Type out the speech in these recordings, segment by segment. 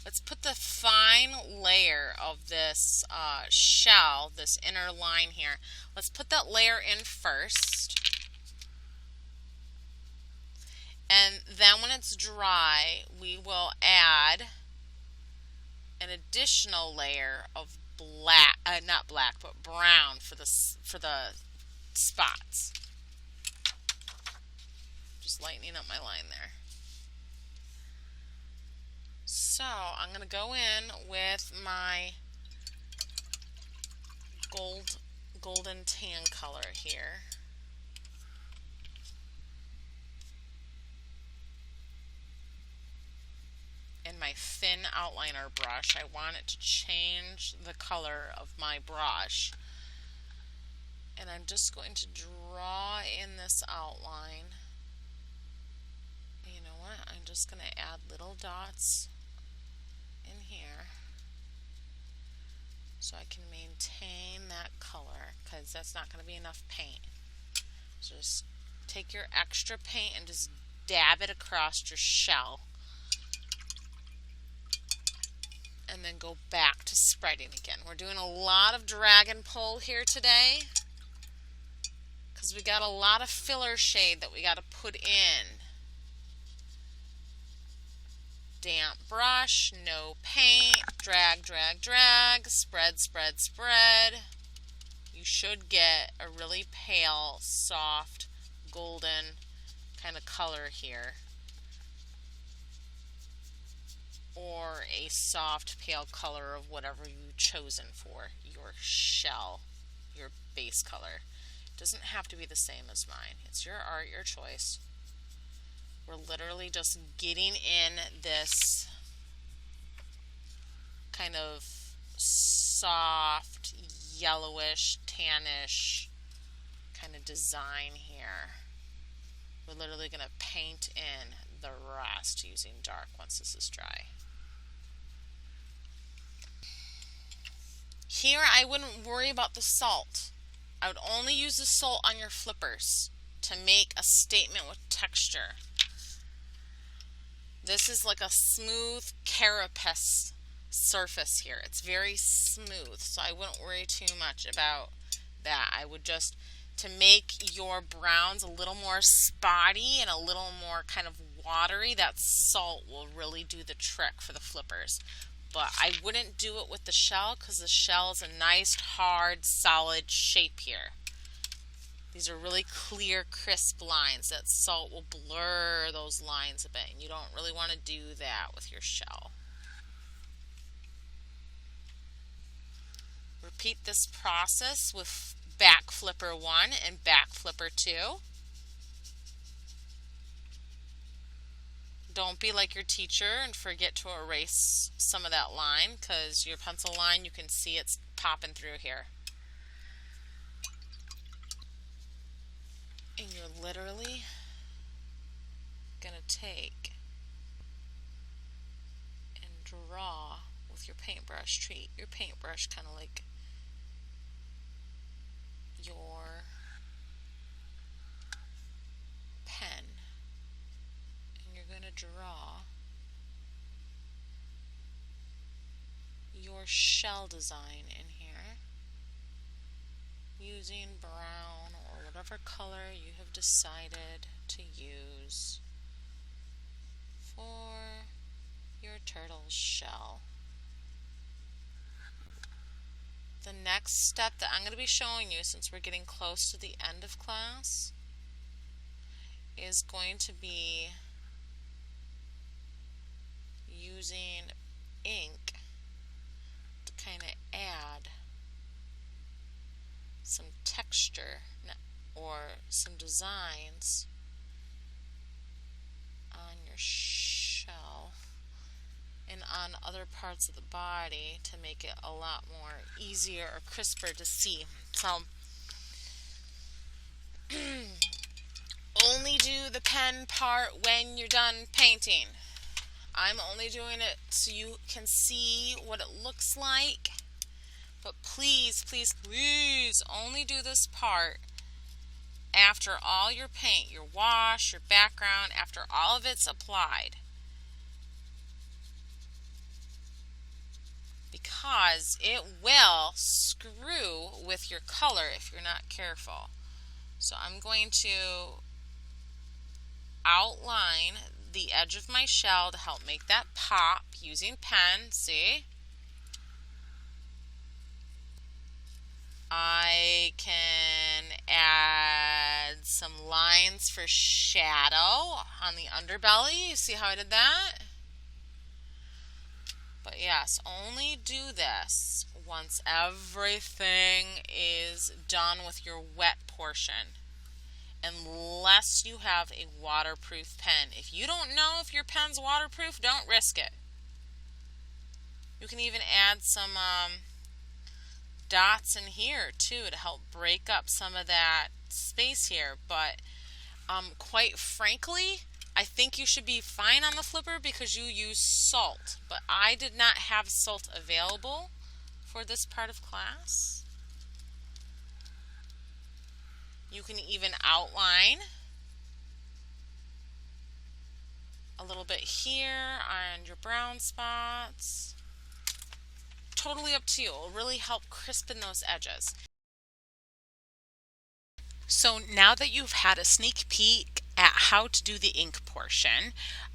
let's put the fine layer of this shell, this inner line here. Let's put that layer in first. And then when it's dry, we will add an additional layer of black, not black, but brown for the spots. Just lightening up my line there. So I'm going to go in with my golden tan color here. In my thin outliner brush, I want it to change the color of my brush. And I'm just going to draw in this outline. You know what? I'm just going to add little dots in here so I can maintain that color, because that's not going to be enough paint. So just take your extra paint and just dab it across your shell. And then go back to spreading again. We're doing a lot of drag and pull here today because we got a lot of filler shade that we got to put in. Damp brush, no paint, drag, drag, drag, spread, spread, spread. You should get a really pale, soft, golden kind of color here, or a soft pale color of whatever you've chosen for your shell, your base color. It doesn't have to be the same as mine. It's your art, your choice. We're literally just getting in this kind of soft, yellowish, tannish kind of design here. We're literally going to paint in the rest using dark once this is dry. Here I wouldn't worry about the salt. I would only use the salt on your flippers to make a statement with texture. This is like a smooth carapace surface here. It's very smooth, so I wouldn't worry too much about that. I would just, to make your browns a little more spotty and a little more kind of watery, that salt will really do the trick for the flippers. But I wouldn't do it with the shell because the shell is a nice, hard, solid shape here. These are really clear, crisp lines. That salt will blur those lines a bit, and you don't really want to do that with your shell. Repeat this process with back flipper 1 and back flipper 2. Don't be like your teacher and forget to erase some of that line, because your pencil line, you can see it's popping through here. And you're literally going to take and draw with your paintbrush. Treat your paintbrush kind of like your pen. And you're going to draw your shell design in here using brown or whatever color you have decided to use for your turtle's shell. The next step that I'm going to be showing you, since we're getting close to the end of class, is going to be using ink to kind of add some texture or some designs on your shell and on other parts of the body to make it a lot more easier or crisper to see. So only do the pen part when you're done painting. I'm only doing it so you can see what it looks like. But please, please, please only do this part after all your paint, your wash, your background, after all of it's applied. because it will screw with your color if you're not careful. So I'm going to outline the edge of my shell to help make that pop using pen. See? I can add some lines for shadow on the underbelly. You see how I did that? But yes, only do this once everything is done with your wet portion, unless you have a waterproof pen. If you don't know if your pen's waterproof, don't risk it. You can even add some dots in here too to help break up some of that space here, but quite frankly, I think you should be fine on the flipper because you use salt, but I did not have salt available for this part of class. You can even outline a little bit here on your brown spots. Totally up to you. It will really help crispen those edges. So now that you've had a sneak peek at how to do the ink portion,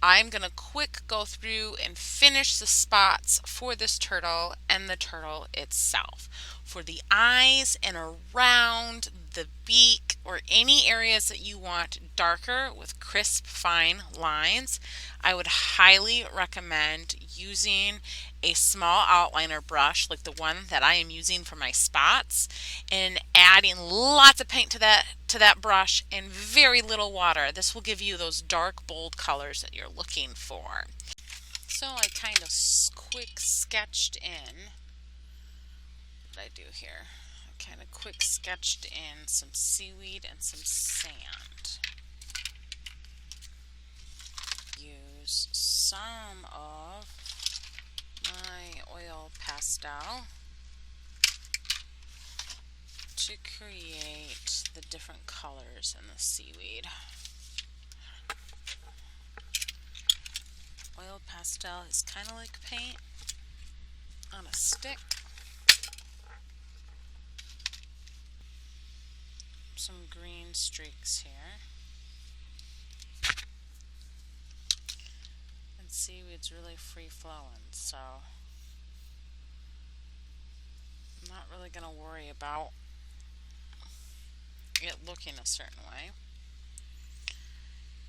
I'm going to quick go through and finish the spots for this turtle and the turtle itself. For the eyes and around the beak or any areas that you want darker with crisp fine lines, I would highly recommend using a small outliner brush like the one that I am using for my spots and adding lots of paint to that brush and very little water. This will give you those dark bold colors that you're looking for. So I kind of quick sketched in. What did I do here? I kind of quick sketched in some seaweed and some sand. Use some of my oil pastel to create the different colors in the seaweed. Oil pastel is kind of like paint on a stick. Some green streaks here. And seaweed's really free flowing, so I'm not really going to worry about it looking a certain way.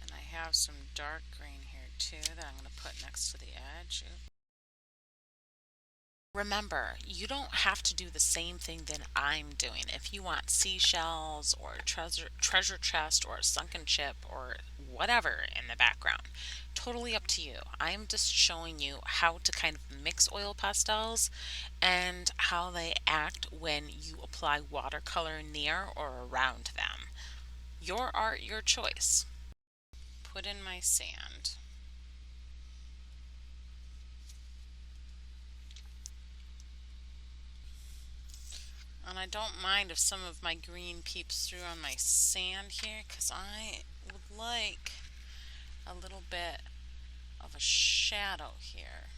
And I have some dark green here too that I'm going to put next to the edge. Remember, you don't have to do the same thing that I'm doing. If you want seashells or treasure chest or a sunken ship or whatever in the background, totally up to you. I'm just showing you how to kind of mix oil pastels and how they act when you apply watercolor near or around them. Your art, your choice. Put in my sand. And I don't mind if some of my green peeps through on my sand here because I would like a little bit of a shadow here.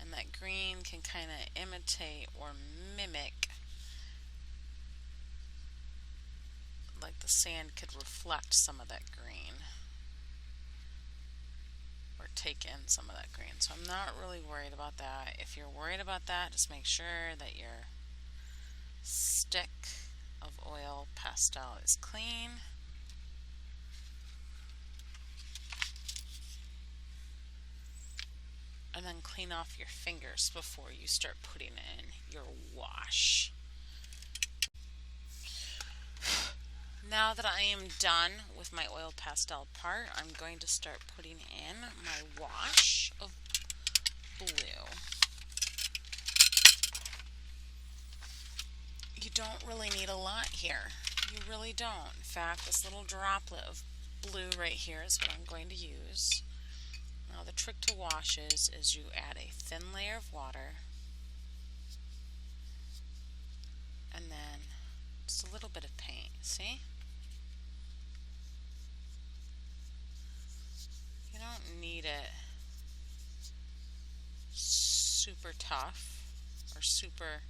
And that green can kind of imitate or mimic, like the sand could reflect some of that green or take in some of that green. So I'm not really worried about that. If you're worried about that, just make sure that your stick of oil pastel is clean. And then clean off your fingers before you start putting in your wash. Now that I am done with my oil pastel part, I'm going to start putting in my wash of blue. You don't really need a lot here. You really don't. In fact, this little droplet of blue right here is what I'm going to use. Now the trick to washes is you add a thin layer of water and then just a little bit of paint. See? You don't need it super tough. or super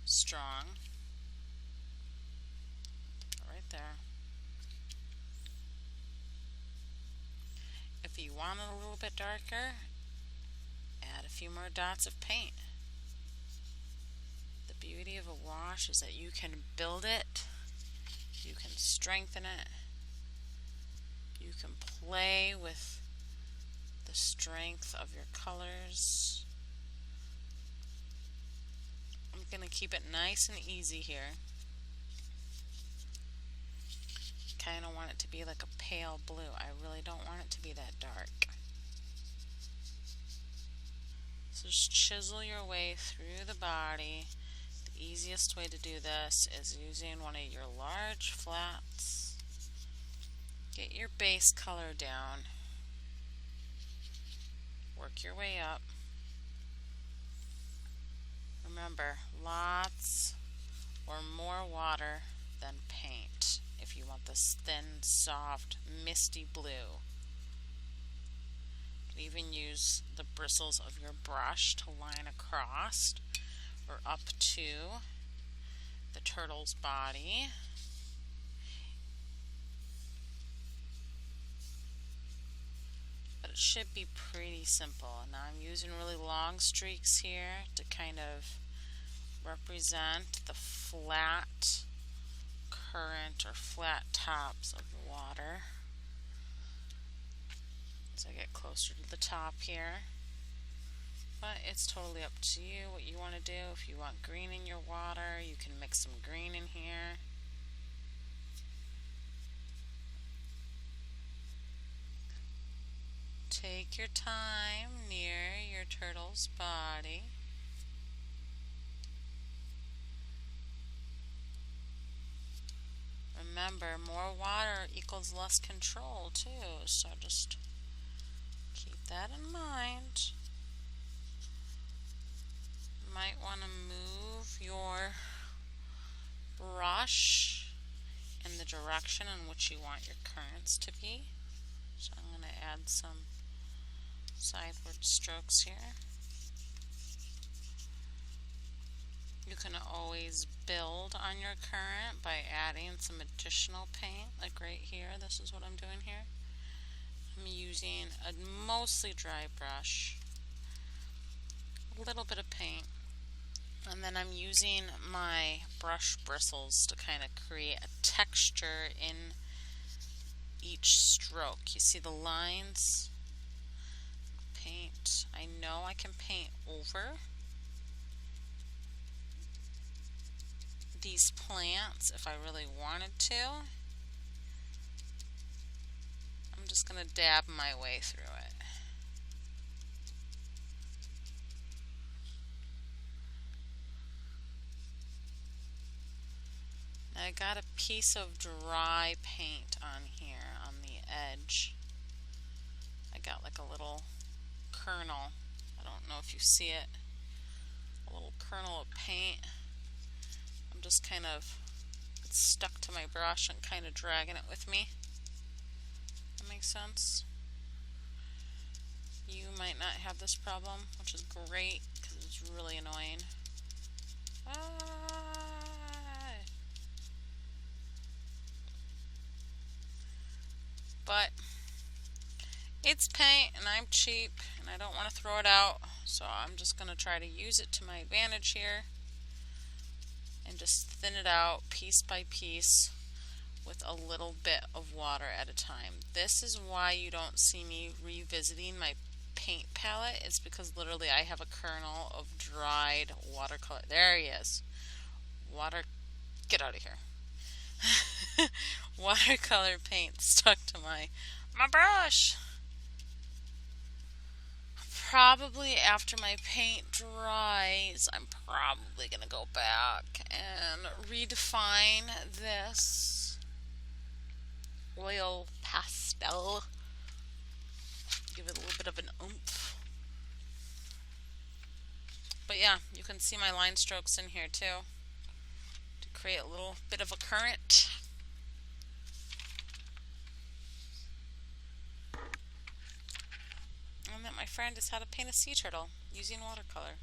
strong. Right there. If you want it a little bit darker, add a few more dots of paint. The beauty of a wash is that you can build it, you can strengthen it, you can play with the strength of your colors. I'm going to keep it nice and easy here. Kind of want it to be like a pale blue. I really don't want it to be that dark. So just chisel your way through the body. The easiest way to do this is using one of your large flats. Get your base color down. Work your way up. Remember, lots or more water than paint if you want this thin, soft, misty blue. You can even use the bristles of your brush to line across or up to the turtle's body. But it should be pretty simple. Now I'm using really long streaks here to kind of represent the flat current or flat tops of the water. As I get closer to the top here. But it's totally up to you what you want to do. If you want green in your water, you can mix some green in here. Take your time near your turtle's body. Remember, more water equals less control too, so just keep that in mind. You might want to move your brush in the direction in which you want your currents to be. So I'm going to add some sideward strokes here. You can always build on your current by adding some additional paint, like right here. This is what I'm doing here. I'm using a mostly dry brush, a little bit of paint, and then I'm using my brush bristles to kind of create a texture in each stroke. You see the lines? Paint. I know I can paint over these plants if I really wanted to. I'm just going to dab my way through it. Now I got a piece of dry paint on here on the edge. I got like a little kernel. I don't know if you see it. A little kernel of paint. I'm just kind of stuck to my brush and kind of dragging it with me. That makes sense? You might not have this problem, which is great because it's really annoying. But it's paint and I'm cheap and I don't want to throw it out, so I'm just going to try to use it to my advantage here and just thin it out piece by piece with a little bit of water at a time. This is why you don't see me revisiting my paint palette. It's because literally I have a kernel of dried watercolor. There he is. Get out of here. Watercolor paint stuck to my brush. Probably after my paint dries, I'm probably going to go back and redefine this oil pastel. Give it a little bit of an oomph. But yeah, you can see my line strokes in here too to create a little bit of a current. And that my friend is how to paint a sea turtle using watercolor.